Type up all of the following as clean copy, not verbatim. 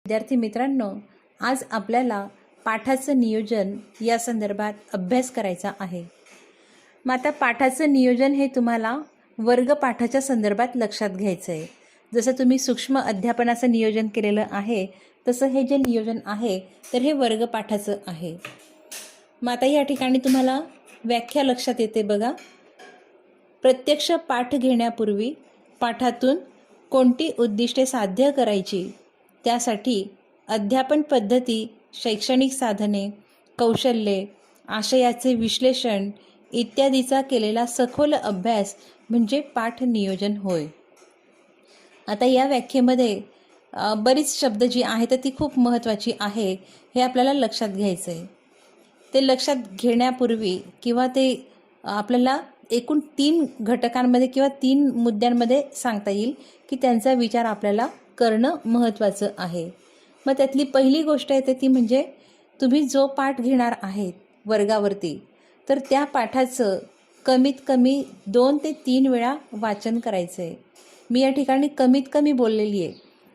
विद्यार्थी मित्रांनो, आज आपल्याला पाठाचं नियोजन या संदर्भात अभ्यास करायचा आहे. मग आता पाठाचं नियोजन हे तुम्हाला वर्ग पाठाच्या संदर्भात लक्षात घ्यायचं आहे. जसं तुम्ही सूक्ष्म अध्यापनाचं नियोजन केलेलं आहे तसं हे जे नियोजन आहे तर हे वर्ग पाठाचं आहे. मग आता या ठिकाणी तुम्हाला व्याख्या लक्षात येते बघा. प्रत्यक्ष पाठ घेण्यापूर्वी पाठातून कोणती उद्दिष्टे साध्य करायची, त्यासाठी अध्यापन पद्धती, शैक्षणिक साधने, कौशल्ये, आशयाचे विश्लेषण इत्यादीचा केलेला सखोल अभ्यास म्हणजे पाठ नियोजन होय. आता या व्याख्येमध्ये बरीच शब्द जी आहे तर ती खूप महत्त्वाची आहे, हे आपल्याला लक्षात घ्यायचं आहे. ते लक्षात घेण्यापूर्वी किंवा ते आपल्याला एकूण 3 घटकांमध्ये किंवा 3 मुद्द्यांमध्ये सांगता येईल की त्यांचा विचार आपल्याला करणं महत्त्वाचं आहे. मग त्यातली पहिली गोष्ट येते ती म्हणजे तुम्ही जो पाठ घेणार आहेत वर्गावरती तर त्या पाठाचं कमीत कमी 2 ते 3 वेळा वाचन करायचं आहे. मी या ठिकाणी कमीत कमी बोललेली आहे.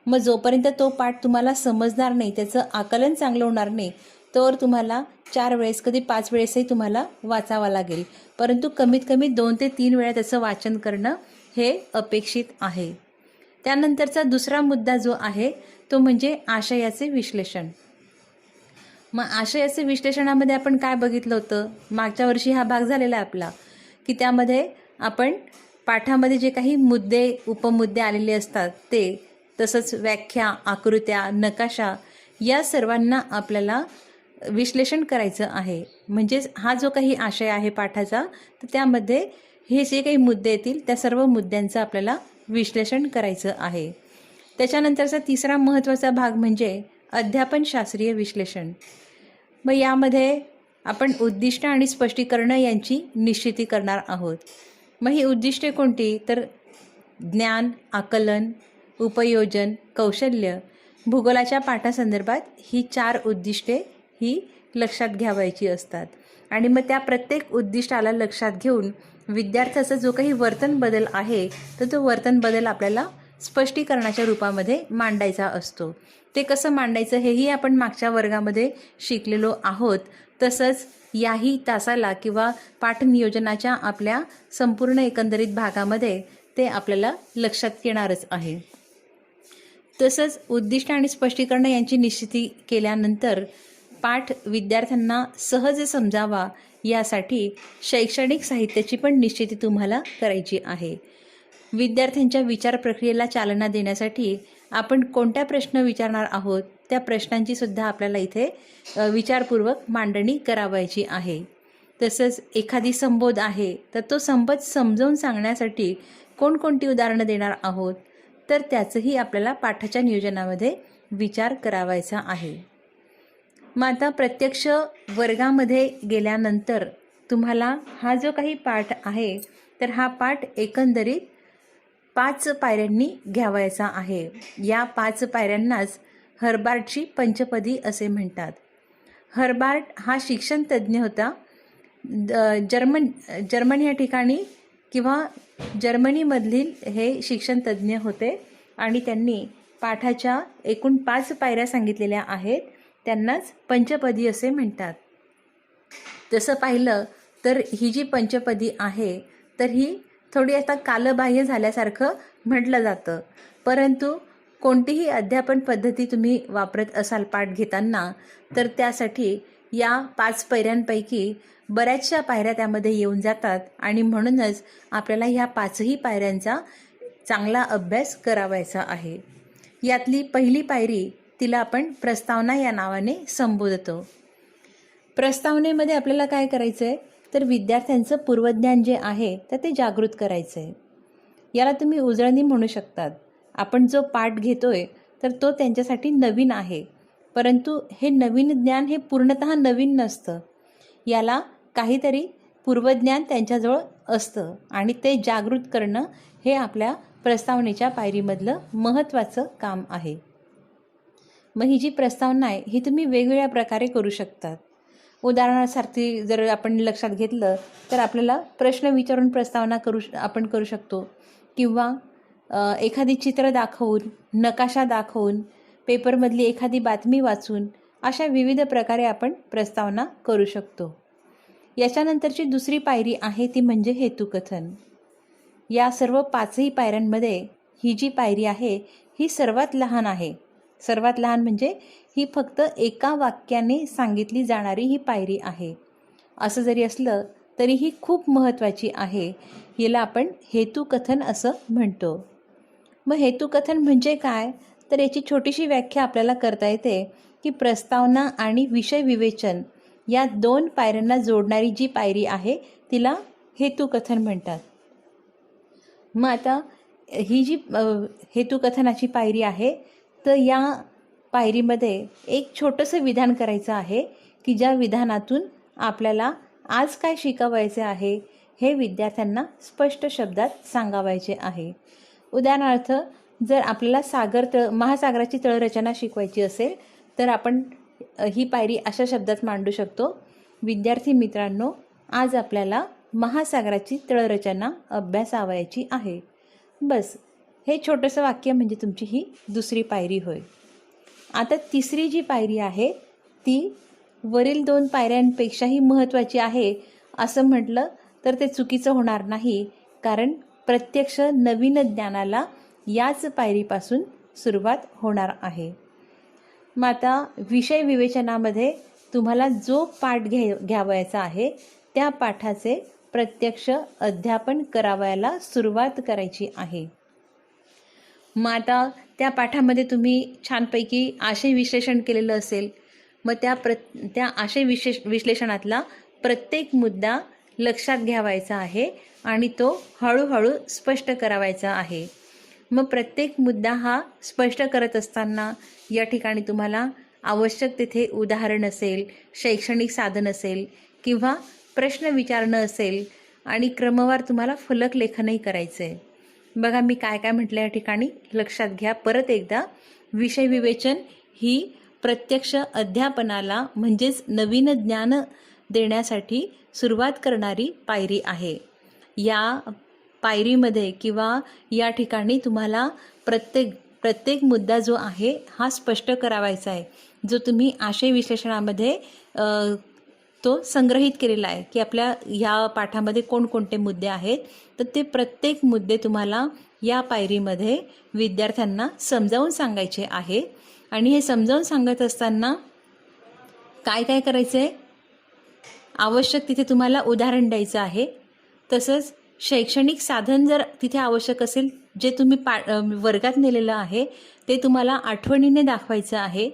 मग जोपर्यंत तो पाठ तुम्हाला समजणार नाही, त्याचं आकलन चांगलं होणार नाही, तर तुम्हाला 4 वेळेस कधी 5 वेळेसही तुम्हाला वाचावा लागेल. परंतु कमीत कमी 2 ते 3 वेळा त्याचं वाचन करणं हे अपेक्षित आहे. त्यानंतरचा दुसरा मुद्दा जो आहे तो म्हणजे आशयाचे विश्लेषण. मग आशयाचे विश्लेषणामध्ये आपण काय बघितलं होतं, मागच्या वर्षी हा भाग झालेला आहे आपला, की त्यामध्ये आपण पाठामध्ये जे काही मुद्दे उपमुद्दे आलेले असतात ते, तसंच व्याख्या, आकृत्या, नकाशा या सर्वांना आपल्याला विश्लेषण करायचं आहे. म्हणजेच हा जो काही आशय आहे पाठाचा तर त्यामध्ये हे जे काही मुद्दे येतील त्या सर्व मुद्द्यांचं आपल्याला विश्लेषण करायचं आहे. त्याच्यानंतरचा तिसरा महत्त्वाचा भाग म्हणजे अध्यापन शास्त्रीय विश्लेषण. मग यामध्ये आपण उद्दिष्ट आणि स्पष्टीकरणं यांची निश्चिती करणार आहोत. मग ही उद्दिष्टे कोणती, तर ज्ञान, आकलन, उपयोजन, कौशल्य, भूगोलाच्या पाठासंदर्भात ही 4 उद्दिष्टे ही लक्षात घ्यावायची असतात. आणि मग त्या प्रत्येक उद्दिष्टाला लक्षात घेऊन विद्यार्थ्याचा जो काही वर्तन बदल आहे तर तो वर्तन बदल आपल्याला स्पष्टीकरणाच्या रूपामध्ये मांडायचा असतो. ते कसं मांडायचं हेही आपण मागच्या वर्गामध्ये शिकलेलो आहोत. तसंच याही तासाला किंवा पाठ नियोजनाच्या आपल्या संपूर्ण एकंदरीत भागामध्ये ते आपल्याला लक्षात येणारच आहे. तसंच उद्दिष्ट आणि स्पष्टीकरण यांची निश्चिती केल्यानंतर पाठ विद्यार्थ्यांना सहज समजावा यासाठी शैक्षणिक साहित्याची पण निश्चिती तुम्हाला करायची आहे. विद्यार्थ्यांच्या विचार प्रक्रियेला चालना देण्यासाठी आपण कोणत्या प्रश्न विचारणार आहोत त्या प्रश्नांची सुद्धा आपल्याला इथे विचारपूर्वक मांडणी करावायची आहे. तसंच एखादी संबोध आहे तर तो संबोध समजावून सांगण्यासाठी कोणकोणती उदाहरणं देणार आहोत तर त्याचंही आपल्याला पाठाच्या नियोजनामध्ये विचार करावायचा आहे. मग आता प्रत्यक्ष वर्गामध्ये गेल्यानंतर तुम्हाला हा जो काही पाठ आहे तर हा पाठ एकंदरीत 5 पायऱ्यांनी घ्यावायचा आहे. या 5 पायऱ्यांनाच हर्बार्टची पंचपदी असे म्हणतात. हर्बार्ट हा शिक्षण तज्ज्ञ होता. जर्मन या ठिकाणी किंवा जर्मनीमधील हे शिक्षण तज्ज्ञ होते आणि त्यांनी पाठाच्या एकूण 5 पायऱ्या सांगितलेल्या आहेत, त्यांनाच पंचपदी असे म्हणतात. तसं पाहिलं तर ही जी पंचपदी आहे तर ही थोडी आता कालबाह्य झाल्यासारखं म्हटलं जातं. परंतु कोणतीही अध्यापन पद्धती तुम्ही वापरत असाल पाठ घेताना तर त्यासाठी या 5 पायऱ्यांपैकी बऱ्याचशा पायऱ्या त्यामध्ये येऊन जातात आणि म्हणूनच आपल्याला ह्या 5ही पायऱ्यांचा चांगला अभ्यास करावायचा आहे. यातली पहिली पायरी तिला आपण प्रस्तावना या नावाने संबोधतो. प्रस्तावनेमध्ये आपल्याला काय करायचं आहे तर विद्यार्थ्यांचं पूर्वज्ञान जे आहे तर ते जागृत करायचं आहे. याला तुम्ही उजळणी म्हणू शकतात. आपण जो पाठ घेतोय तर तो त्यांच्यासाठी नवीन आहे, परंतु हे नवीन ज्ञान हे पूर्णतः नवीन नसतं. याला काहीतरी पूर्वज्ञान त्यांच्याजवळ असतं आणि ते जागृत करणं हे आपल्या प्रस्तावनेच्या पायरीमधलं महत्त्वाचं काम आहे. मग ही जी प्रस्तावना आहे ही तुम्ही वेगवेगळ्या प्रकारे करू शकतात. उदाहरणासाठी जर आपण लक्षात घेतलं तर आपल्याला प्रश्न विचारून प्रस्तावना आपण करू शकतो किंवा एखादी चित्र दाखवून, नकाशा दाखवून पेपरमधली एखादी बातमी वाचून अशा विविध प्रकारे आपण प्रस्तावना करू शकतो. याच्यानंतरची दुसरी पायरी आहे ती म्हणजे हेतुकथन. या सर्व 5ही पायऱ्यांमध्ये ही जी पायरी आहे ही सर्वात लहान आहे. सर्वात लहान म्हणजे ही फक्त एका वाक्याने सांगितली जाणारी ही पायरी आहे. असं जरी असलं तरी ही खूप महत्त्वाची आहे. याला आपण हेतुकथन असं म्हणतो. मग हेतुकथन म्हणजे काय, तर याची छोटीशी व्याख्या आपल्याला करता येते की प्रस्तावना आणि विषय विवेचन या 2 पायऱ्यांना जोडणारी जी पायरी आहे तिला हेतुकथन म्हणतात. मग आता ही जी हेतुकथनाची पायरी आहे, तर या पायरीमध्ये एक छोटंसं विधान करायचं आहे की ज्या विधानातून आपल्याला आज काय शिकवायचे आहे हे विद्यार्थ्यांना स्पष्ट शब्दात सांगावायचे आहे. उदाहरणार्थ, जर आपल्याला महासागराची तळरचना शिकवायची असेल तर आपण ही पायरी अशा शब्दात मांडू शकतो. विद्यार्थी मित्रांनो, आज आपल्याला महासागराची तळरचना अभ्यासावयाची आहे. बस, हे छोटंसं वाक्य म्हणजे तुमची ही दुसरी पायरी होय. आता तिसरी जी पायरी आहे ती वरील 2 पायऱ्यांपेक्षाही महत्त्वाची आहे असं म्हटलं तर ते चुकीचं होणार नाही, कारण प्रत्यक्ष नवीन ज्ञानाला याच पायरीपासून सुरुवात होणार आहे. मग आता विषय विवेचनामध्ये तुम्हाला जो पाठ घ्यावयाचा आहे त्या पाठाचे प्रत्यक्ष अध्यापन करावयाला सुरुवात करायची आहे. मग आता त्या पाठामध्ये तुम्ही छानपैकी आशय विश्लेषण केलेलं असेल. मग त्या आशय विश्लेषणातला प्रत्येक मुद्दा लक्षात घ्यावायचा आहे आणि तो हळूहळू स्पष्ट करावायचा आहे. मग प्रत्येक मुद्दा हा स्पष्ट करत असताना या ठिकाणी तुम्हाला आवश्यक तिथे उदाहरण असेल, शैक्षणिक साधन असेल किंवा प्रश्न विचारणं असेल आणि क्रमवार तुम्हाला फलक लेखनही करायचं आहे. बघा मी काय काय म्हटलं या ठिकाणी लक्षात घ्या परत एकदा. विषय विवेचन ही प्रत्यक्ष अध्यापनाला म्हणजेच नवीन ज्ञान देण्यासाठी सुरुवात करणारी पायरी आहे. या पायरीमध्ये किंवा या ठिकाणी तुम्हाला प्रत्येक मुद्दा जो आहे हा स्पष्ट करावायचा आहे, जो तुम्ही आशय विश्लेषणामध्ये तो संग्रहित केलेला आहे की आपल्या ह्या पाठामध्ये कोणकोणते मुद्दे आहेत. तर ते प्रत्येक मुद्दे तुम्हाला या पायरीमध्ये विद्यार्थ्यांना समजावून सांगायचे आहे. आणि हे समजावून सांगत असताना काय काय करायचं आहे, आवश्यक तिथे तुम्हाला उदाहरण द्यायचं आहे. तसंच शैक्षणिक साधन जर तिथे आवश्यक असेल, जे तुम्ही वर्गात नेलेलं आहे ते तुम्हाला आठवणीने दाखवायचं आहे.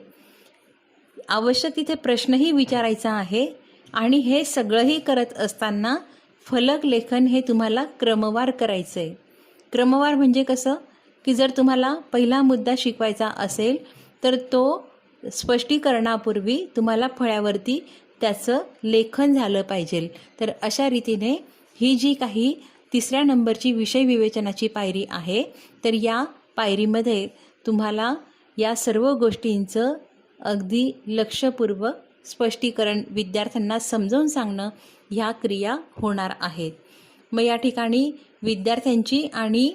आवश्यक तिथे प्रश्नही विचारायचा आहे. आणि हे सगळंही करत असताना फलक लेखन हे तुम्हाला क्रमवार करायचं आहे. क्रमवार म्हणजे कसं, की जर तुम्हाला पहिला मुद्दा शिकवायचा असेल तर तो स्पष्टीकरणापूर्वी तुम्हाला फळ्यावरती त्याचं लेखन झालं पाहिजे. तर अशा रीतीने ही जी काही 3ऱ्या नंबरची विषय विवेचनाची पायरी आहे, तर या पायरीमध्ये तुम्हाला या सर्व गोष्टींचं अगदी लक्षपूर्वक स्पष्टीकरण विद्यार्थ्यांना समजावून सांगणं ह्या क्रिया होणार आहेत. मग या ठिकाणी विद्यार्थ्यांची आणि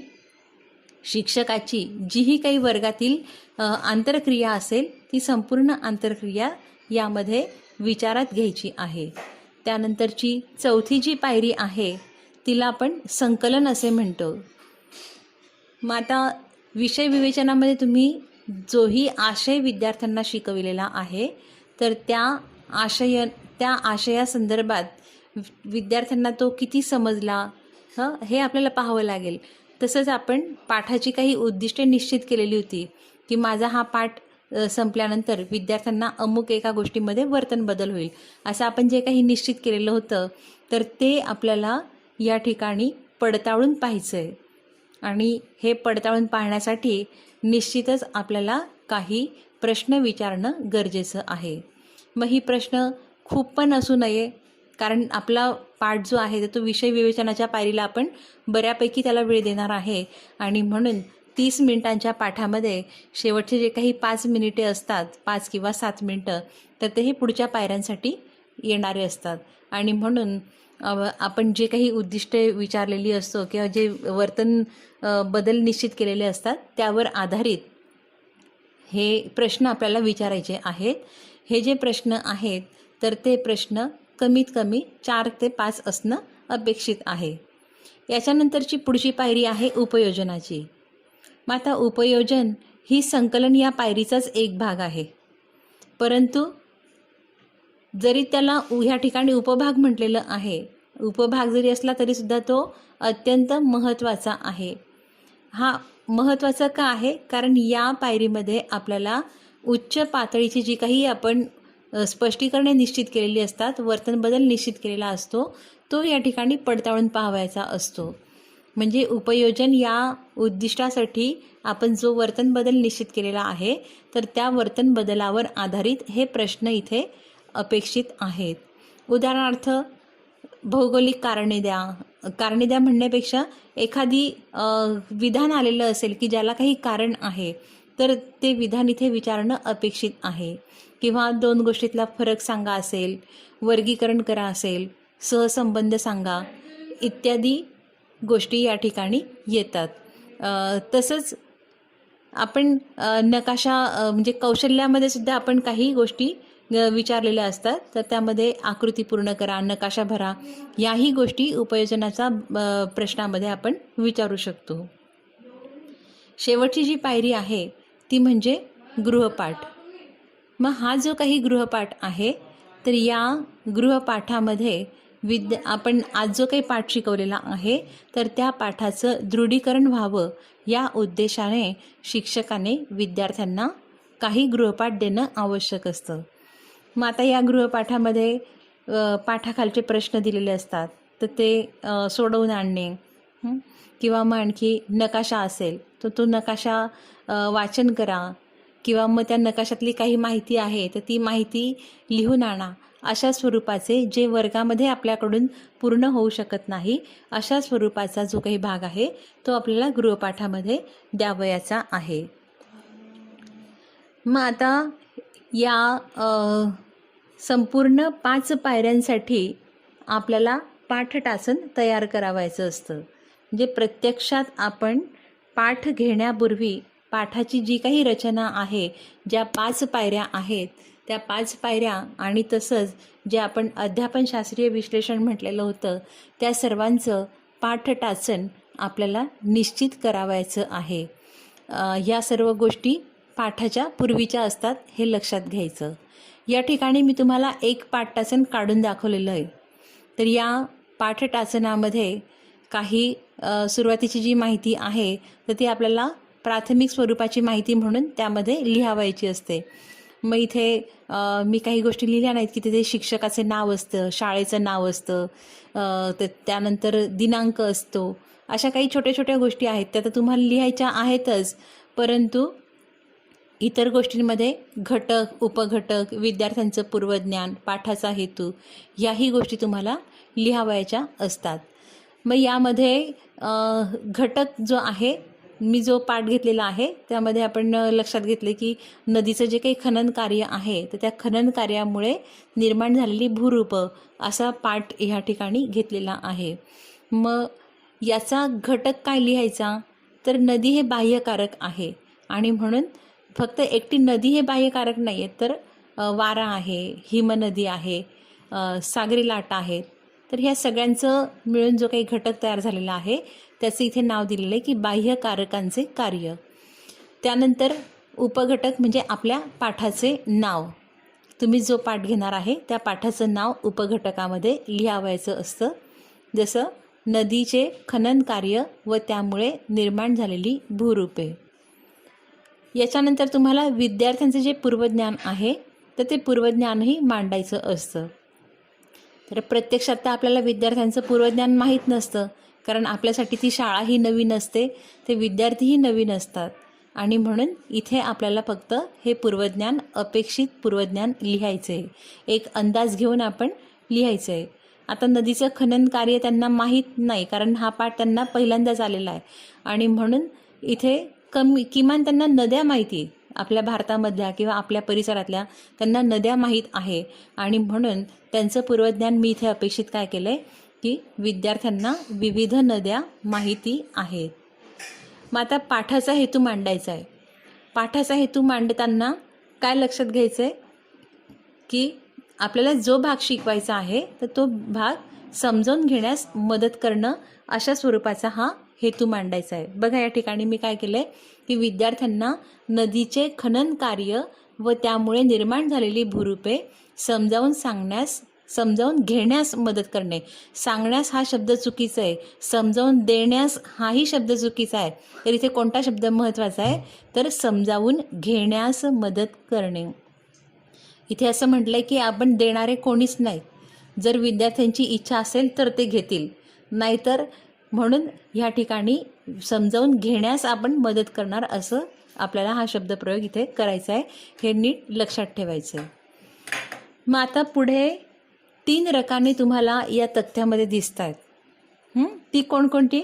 शिक्षकाची जीही काही वर्गातील आंतरक्रिया असेल ती संपूर्ण आंतरक्रिया यामध्ये विचारात घ्यायची आहे. त्यानंतरची 4थी जी पायरी आहे तिला आपण संकलन असे म्हणतो. मग आता विषय विवेचनामध्ये तुम्ही जोही आशय विद्यार्थ्यांना शिकविलेला आहे तर त्या आशयासंदर्भात विद्यार्थ्यांना तो किती समजला हे आपल्याला पाहावं लागेल. तसंच आपण पाठाची काही उद्दिष्टे निश्चित केलेली होती की माझा हा पाठ संपल्यानंतर विद्यार्थ्यांना अमुक एका गोष्टीमध्ये वर्तन बदल होईल, असं आपण जे काही निश्चित केलेलं होतं तर ते आपल्याला या ठिकाणी पडताळून पाहायचं आहे. आणि हे पडताळून पाहण्यासाठी निश्चितच आपल्याला काही प्रश्न विचारणं गरजेचं आहे. मग ही प्रश्न खूप पण असू नये, कारण आपला पाठ जो आहे तो विषय विवेचनाच्या पायरीला आपण बऱ्यापैकी त्याला वेळ देणार आहे. आणि म्हणून 30 मिनिटांच्या पाठामध्ये शेवटचे जे काही 5 मिनिटे असतात, 5 किंवा 7 मिनिटं, तर ते हे पुढच्या पायऱ्यांसाठी येणारे असतात. आणि म्हणून आपण जे काही उद्दिष्टे विचारलेली असतो किंवा जे वर्तन बदल निश्चित केलेले असतात त्यावर आधारित हे प्रश्न आपल्याला विचारायचे आहेत. हे जे प्रश्न आहेत तर ते प्रश्न कमीत कमी 4 ते 5 असणं अपेक्षित आहे. याच्यानंतरची पुढची पायरी आहे उपयोजनाची. मग आता उपयोजन ही संकलन या पायरीचाच एक भाग आहे, परंतु जरी त्याला ह्या ठिकाणी उपभाग म्हटलेलं आहे, उपभाग जरी असला तरीसुद्धा तो अत्यंत महत्त्वाचा आहे. हा महत्त्वाचा का आहे? कारण या पायरीमध्ये आपल्याला उच्च पातळीची जी काही आपण स्पष्टीकरणे निश्चित केलेली असतात, वर्तन बदल निश्चित केलेला असतो, तो या ठिकाणी पडताळून पाहावायचा असतो. म्हणजे उपयोजन या उद्दिष्टासाठी आपण जो वर्तन बदल निश्चित केलेला आहे तर त्या वर्तन बदलावर आधारित हे प्रश्न इथे अपेक्षित आहेत. उदाहरणार्थ भौगोलिक कारणे द्या म्हणण्यापेक्षा एखादी विधान आलेलं असेल की ज्याला काही कारण आहे तर ते विधान इथे विचारणं अपेक्षित आहे. किंवा 2 गोष्टीतला फरक सांगा असेल, वर्गीकरण करा असेल, सहसंबंध सांगा इत्यादी गोष्टी या ठिकाणी येतात. तसंच आपण नकाशा म्हणजे कौशल्यामध्ये सुद्धा आपण काही गोष्टी विचारलेल्या असतात, तर त्यामध्ये आकृती पूर्ण करा, नकाशा भरा, याही गोष्टी उपयोजनाचा प्रश्नामध्ये आपण विचारू शकतो. शेवटची जी पायरी आहे ती म्हणजे गृहपाठ. मग हा जो काही गृहपाठ आहे तर या गृहपाठामध्ये आपण आज जो काही पाठ शिकवलेला आहे तर त्या पाठाचं दृढीकरण व्हावं या उद्देशाने शिक्षकाने विद्यार्थ्यांना काही गृहपाठ देणं आवश्यक असतं. मग आता या गृहपाठामध्ये पाठाखालचे प्रश्न दिलेले असतात तर ते सोडवून आणणे, किंवा मग आणखी नकाशा असेल तर तो नकाशा वाचन करा, किंवा मग त्या नकाशातली काही माहिती आहे तर ती माहिती लिहून आणा. अशा स्वरूपाचे जे वर्गामध्ये आपल्याकडून पूर्ण होऊ शकत नाही अशा स्वरूपाचा जो काही भाग आहे तो आपल्याला गृहपाठामध्ये द्यावयाचा आहे. मग आता या संपूर्ण 5 पायऱ्यांसाठी आपल्याला पाठटाचन तयार करावायचं असतं. म्हणजे प्रत्यक्षात आपण पाठ घेण्यापूर्वी पाठाची जी काही रचना आहे, ज्या 5 पायऱ्या आहेत त्या 5 पायऱ्या आणि तसंच जे आपण अध्यापनशास्त्रीय विश्लेषण म्हटलेलं होतं त्या सर्वांचं पाठटाचन आपल्याला निश्चित करावायचं आहे. या सर्व गोष्टी पाठाच्या पूर्वीच्या असतात हे लक्षात घ्यायचं. या ठिकाणी मी तुम्हाला एक पाठटाचन काढून दाखवलेलं आहे. तर या पाठटाचनामध्ये काही सुरुवातीची जी माहिती आहे तर ती आपल्याला प्राथमिक स्वरूपाची माहिती म्हणून त्यामध्ये लिहावायची असते. मग इथे मी काही गोष्टी लिहिल्या नाहीत की तिथे शिक्षकाचे नाव असतं, शाळेचं नाव असतं, त्यानंतर दिनांक असतो. अशा काही छोट्या छोट्या गोष्टी आहेत त्या तर तुम्हाला लिहायच्या आहेतच, परंतु इतर गोष्टींमध्ये घटक, उपघटक, विद्यार्थ्यांचं पूर्वज्ञान, पाठाचा हेतू याही गोष्टी तुम्हाला लिहावयाच्या असतात. मग यामध्ये घटक जो आहे, मी जो पाठ घेतलेला आहे त्यामध्ये आपण लक्षात घेतले की नदीचं जे काही खनन कार्य आहे तर त्या खनन कार्यामुळे निर्माण झालेली भूरूप असा पाठ ह्या ठिकाणी घेतलेला आहे. मग याचा घटक काय लिहायचा तर नदी हे बाह्यकारक आहे आणि म्हणून फक्त एकटी नदी हे बाह्यकारक नाही आहे तर वारा आहे, हिमनदी आहे, सागरी लाटा आहेत. तर ह्या सगळ्यांचं मिळून जो काही घटक तयार झालेला आहे त्याचं इथे नाव दिलेलं आहे की बाह्यकारकांचे कार्य. त्यानंतर उपघटक म्हणजे आपल्या पाठाचे नाव. तुम्ही जो पाठ घेणार आहे त्या पाठाचं नाव उपघटकामध्ये लिहावायचं असतं. जसं नदीचे खनन कार्य व त्यामुळे निर्माण झालेली भूरूपे. याच्यानंतर तुम्हाला विद्यार्थ्यांचे जे पूर्वज्ञान आहे तर ते पूर्वज्ञानही मांडायचं असतं. तर प्रत्यक्षात तर आपल्याला विद्यार्थ्यांचं पूर्वज्ञान माहीत नसतं, कारण आपल्यासाठी ती शाळाही नवीन असते, ते विद्यार्थीही नवीन असतात आणि म्हणून इथे आपल्याला फक्त हे पूर्वज्ञान, अपेक्षित पूर्वज्ञान लिहायचं आहे. एक अंदाज घेऊन आपण लिहायचं आहे. आता नदीचं खनन कार्य त्यांना माहीत नाही, कारण हा पाठ त्यांना पहिल्यांदाच आलेला आहे आणि म्हणून इथे किमान त्यांना नद्या माहिती, आपल्या भारतामधल्या किंवा आपल्या परिसरातल्या त्यांना नद्या माहीत आहे आणि म्हणून त्यांचं पूर्वज्ञान मी इथे अपेक्षित काय केलं आहे की विद्यार्थ्यांना विविध नद्या माहिती आहेत. मग आता पाठाचा हेतू मांडायचा आहे. पाठाचा हेतू मांडताना काय लक्षात घ्यायचं आहे की आपल्याला जो भाग शिकवायचा आहे तर तो भाग समजावून घेण्यास मदत करणं अशा स्वरूपाचा हा हेतू मांडायचा आहे. बघा या ठिकाणी मी काय केलं आहे की विद्यार्थ्यांना नदीचे खनन कार्य व त्यामुळे निर्माण झालेली भूरूपे समजावून घेण्यास मदत करणे. सांगण्यास हा शब्द चुकीचा आहे, समजावून देण्यास हाही शब्द चुकीचा आहे. तर इथे कोणता शब्द महत्त्वाचा आहे तर समजावून घेण्यास मदत करणे. इथे असं म्हटलंय की आपण देणारे कोणीच नाही. जर विद्यार्थ्यांची इच्छा असेल तर ते घेतील, नाहीतर म्हणून ह्या ठिकाणी समजावून घेण्यास आपण मदत करणार असं आपल्याला हा शब्दप्रयोग इथे करायचा आहे. हे नीट लक्षात ठेवायचं आहे. मग आता पुढे 3 रकाने तुम्हाला या तक्त्यामध्ये दिसत आहेत. ती कोणकोणती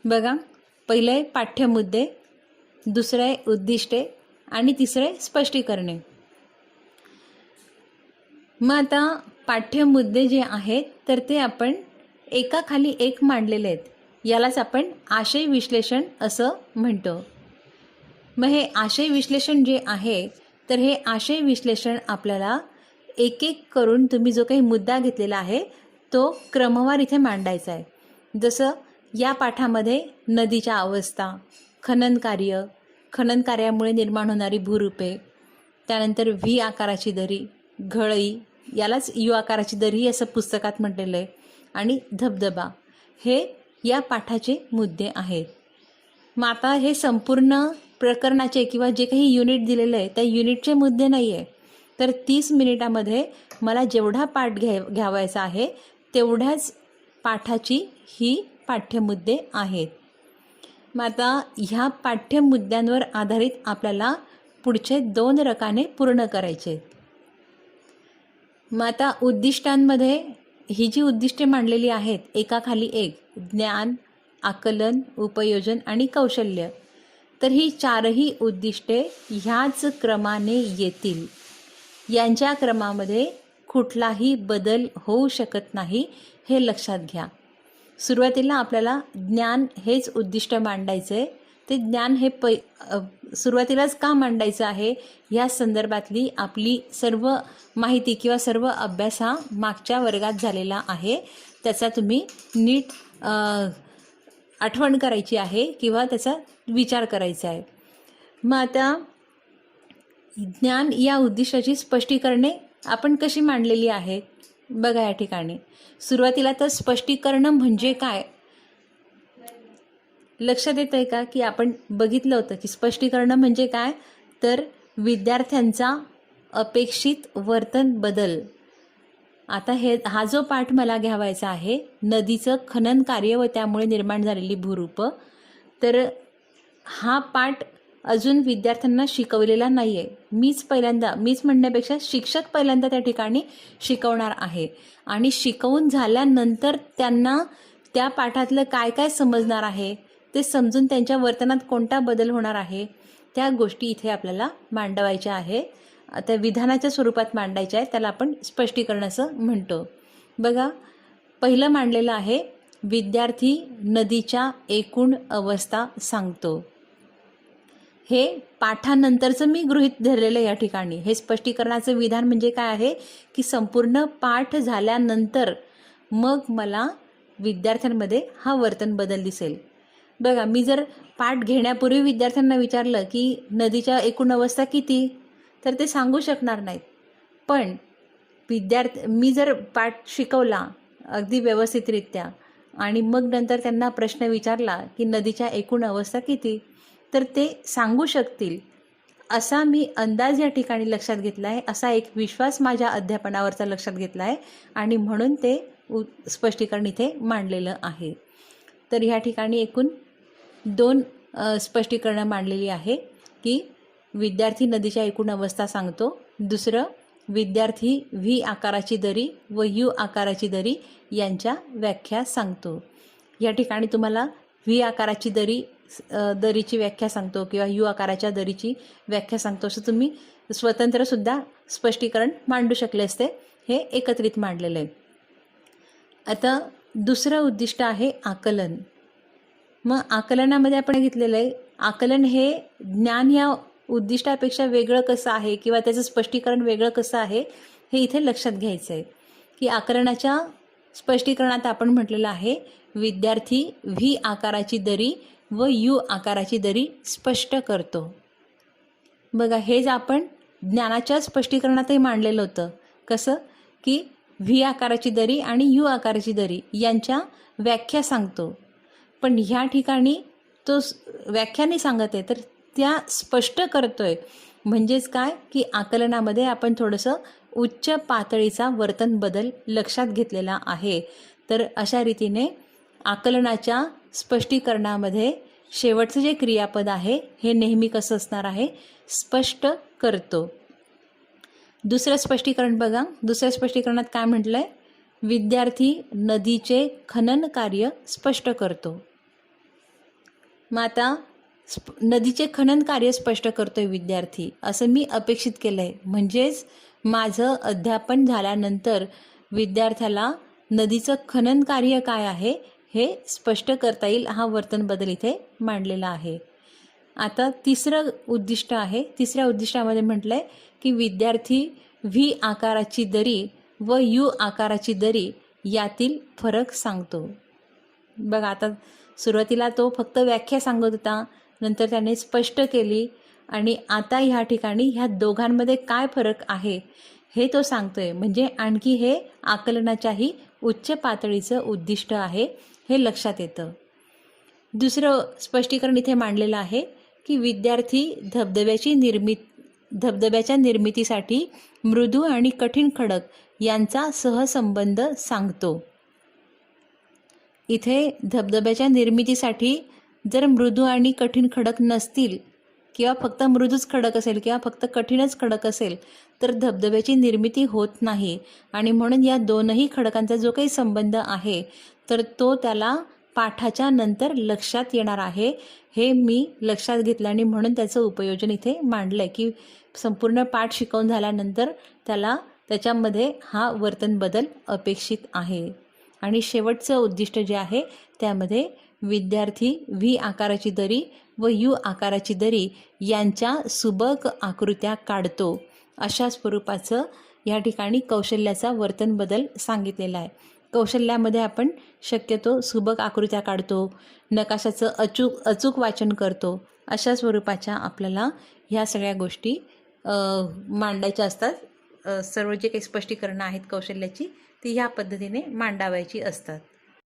बघा. पहिलं आहे पाठ्यमुद्दे, दुसरं आहे उद्दिष्टे आणि तिसरं आहे स्पष्टीकरणे. मग आता पाठ्यमुद्दे जे आहेत तर ते आपण एकाखाली एक मांडलेले आहेत. यालाच आपण आशय विश्लेषण असं म्हणतो. मग हे आशय विश्लेषण जे आहे तर हे आशय विश्लेषण आपल्याला एक एक करून तुम्ही जो काही मुद्दा घेतलेला आहे तो क्रमवार इथे मांडायचा आहे. जसं या पाठामध्ये नदीच्या अवस्था, खनन कार्यामुळे निर्माण होणारी भूरूपे, त्यानंतर व्ही आकाराची दरी, घळई, यालाच यू आकाराची दरी असं पुस्तकात म्हटलेलं आहे, आणि धबधबा, हे या पाठाचे मुद्दे आहेत. मग आता हे संपूर्ण प्रकरणाचे किंवा जे काही युनिट दिलेलं आहे त्या युनिटचे मुद्दे नाही आहे. तर 30 मिनिटामध्ये मला जेवढा पाठ घ्यावायचा आहे तेवढ्याच पाठाची ही पाठ्यमुद्दे आहेत. मग आता ह्या पाठ्यमुद्द्यांवर आधारित आपल्याला पुढचे 2 रकाने पूर्ण करायचे. मग आता उद्दिष्टांमध्ये ही जी उद्दिष्टे मांडलेली आहेत एकाखाली एक, ज्ञान, आकलन, उपयोजन आणि कौशल्य, तर ही 4ही उद्दिष्टे ह्याच क्रमाने येतील. यांच्या क्रमामध्ये कुठलाही बदल होऊ शकत नाही हे लक्षात घ्या. सुरुवातीला आपल्याला ज्ञान हेच उद्दिष्ट मांडायचं आहे. ते ज्ञान हे सुरुवातीलाच का मांडायचं आहे या संदर्भातली आपली सर्व माहिती किंवा सर्व अभ्यास हा मागच्या वर्गात झालेला आहे. त्याचा तुम्ही नीट आठवण करायची आहे किंवा त्याचा विचार करायचा आहे. मग आता ज्ञान या उद्दिष्टाची स्पष्टीकरणे आपण कशी मांडलेली आहेत बघा. या ठिकाणी सुरुवातीला तर स्पष्टीकरण म्हणजे काय लक्षात येतं आहे का की आपण बघितलं होतं की स्पष्टीकरण म्हणजे काय तर विद्यार्थ्यांचा अपेक्षित वर्तन बदल. आता हा जो पाठ मला घ्यावायचा आहे नदीचं खनन कार्य व त्यामुळे निर्माण झालेली भूरूप, तर हा पाठ अजून विद्यार्थ्यांना शिकवलेला नाही आहे. मीच म्हणण्यापेक्षा शिक्षक पहिल्यांदा त्या ठिकाणी शिकवणार आहे आणि शिकवून झाल्यानंतर त्यांना त्या पाठातलं काय काय समजणार आहे ते समजून त्यांच्या वर्तनात कोणता बदल होणार आहे त्या गोष्टी इथे आपल्याला मांडवायच्या आहे. त्या विधानाच्या स्वरूपात मांडायच्या आहे, त्याला आपण स्पष्टीकरण असं म्हणतो. बघा पहिलं मांडलेलं आहे विद्यार्थी नदीच्या एकूण अवस्था सांगतो. हे पाठानंतरचं मी गृहीत धरलेलं या ठिकाणी. हे स्पष्टीकरणाचं विधान म्हणजे काय आहे की संपूर्ण पाठ झाल्यानंतर मग मला विद्यार्थ्यांमध्ये हा वर्तन बदल दिसेल. बघा मी जर पाठ घेण्यापूर्वी विद्यार्थ्यांना विचारलं की नदीच्या एकूण अवस्था किती तर ते सांगू शकणार नाहीत. पण मी जर पाठ शिकवला अगदी व्यवस्थितरित्या आणि मग नंतर त्यांना प्रश्न विचारला की नदीच्या एकूण अवस्था किती तर ते सांगू शकतील असा मी अंदाज या ठिकाणी लक्षात घेतला आहे. असा एक विश्वास माझ्या अध्यापनावरचा लक्षात घेतला आहे आणि म्हणून ते स्पष्टीकरण इथे मांडलेलं आहे. तर ह्या ठिकाणी एकूण 2 स्पष्टीकरणं मांडलेली आहे की विद्यार्थी नदीच्या एकूण अवस्था सांगतो, दुसरं विद्यार्थी व्ही आकाराची दरी व यू आकाराची दरी यांच्या व्याख्या सांगतो. या ठिकाणी तुम्हाला व्ही आकाराची दरीची व्याख्या सांगतो किंवा यू आकाराच्या दरीची व्याख्या सांगतो असं तुम्ही स्वतंत्रसुद्धा स्पष्टीकरण मांडू शकले असते. हे एकत्रित मांडलेलं आहे. आता दुसरं उद्दिष्ट आहे आकलन. मग आकलनामध्ये आपण घेतलेलं आहे आकलन हे ज्ञान या उद्दिष्टापेक्षा वेगळं कसं आहे किंवा त्याचं स्पष्टीकरण वेगळं कसं आहे हे इथे लक्षात घ्यायचं आहे की आकलनाच्या स्पष्टीकरणात आपण म्हटलेलं आहे विद्यार्थी व्ही आकाराची दरी व यू आकाराची दरी स्पष्ट करतो. बघा हेच आपण ज्ञानाच्या स्पष्टीकरणातही मांडलेलं होतं. कसं की व्ही आकाराची दरी आणि यू आकाराची दरी यांच्या व्याख्या सांगतो, पण ह्या ठिकाणी तो व्याख्या नाही सांगत आहे तर त्या स्पष्ट करतोय. म्हणजेच काय की आकलनामध्ये आपण थोडंसं उच्च पातळीचा वर्तन बदल लक्षात घेतलेला आहे. तर अशा रीतीने आकलनाच्या स्पष्टीकरणामध्ये शेवटचं जे क्रियापद आहे हे नेहमी कसं असणार आहे, स्पष्ट करतो. दुसरं स्पष्टीकरण बघा, दुसऱ्या स्पष्टीकरणात काय म्हटलं आहे, विद्यार्थी नदीचे खनन कार्य स्पष्ट करतो. मग आता नदीचे खनन कार्य स्पष्ट करतोय विद्यार्थी असं मी अपेक्षित केलं आहे. म्हणजेच माझं अध्यापन झाल्यानंतर विद्यार्थ्याला नदीचं खनन कार्य काय आहे हे स्पष्ट करता येईल, हा वर्तन बदल इथे मांडलेला आहे. आता तिसरं उद्दिष्ट आहे. तिसऱ्या उद्दिष्टामध्ये म्हटलं आहे की विद्यार्थी व्ही आकाराची दरी व यू आकाराची दरी यातील फरक सांगतो. बघा आता सुरुवातीला तो फक्त व्याख्या सांगत होता, नंतर त्याने स्पष्ट केली आणि आता ह्या ठिकाणी ह्या दोघांमध्ये काय फरक आहे हे तो सांगतोय. म्हणजे आणखी हे आकलनाच्याही उच्च पातळीचं उद्दिष्ट आहे हे लक्षात येतं. दुसरं स्पष्टीकरण इथे मांडलेलं आहे की विद्यार्थी धबधब्याच्या निर्मितीसाठी मृदू आणि कठीण खडक यांचा सहसंबंध सांगतो. इथे धबधब्याच्या निर्मितीसाठी जर मृदू आणि कठीण खडक नसतील किंवा फक्त मृदूच खडक असेल किंवा फक्त कठीणच खडक असेल तर धबधब्याची निर्मिती होत नाही. आणि म्हणून या दोनही खडकांचा जो काही संबंध आहे तर तो त्याला पाठाच्या नंतर लक्षात येणार आहे. हे मी लक्षात घेतलं आणि म्हणून त्याचं उपयोजन इथे मांडलं आहे की संपूर्ण पाठ शिकवून झाल्यानंतर त्याला त्याच्यामध्ये हा वर्तन बदल अपेक्षित आहे. आणि शेवटचं उद्दिष्ट जे आहे त्यामध्ये विद्यार्थी व्ही आकाराची दरी व यू आकाराची दरी यांच्या सुबक आकृत्या काढतो. अशा स्वरूपाचं या ठिकाणी कौशल्याचा वर्तन बदल सांगितलेला आहे. कौशल्यामध्ये आपण शक्यतो सुबक आकृत्या काढतो, नकाशाचं अचूक वाचन करतो. अशा स्वरूपाच्या आपल्याला ह्या सगळ्या गोष्टी मांडायच्या असतात. सर्व जे काही स्पष्टीकरणं आहेत कौशल्याची ती ह्या पद्धतीने मांडावायची असतात.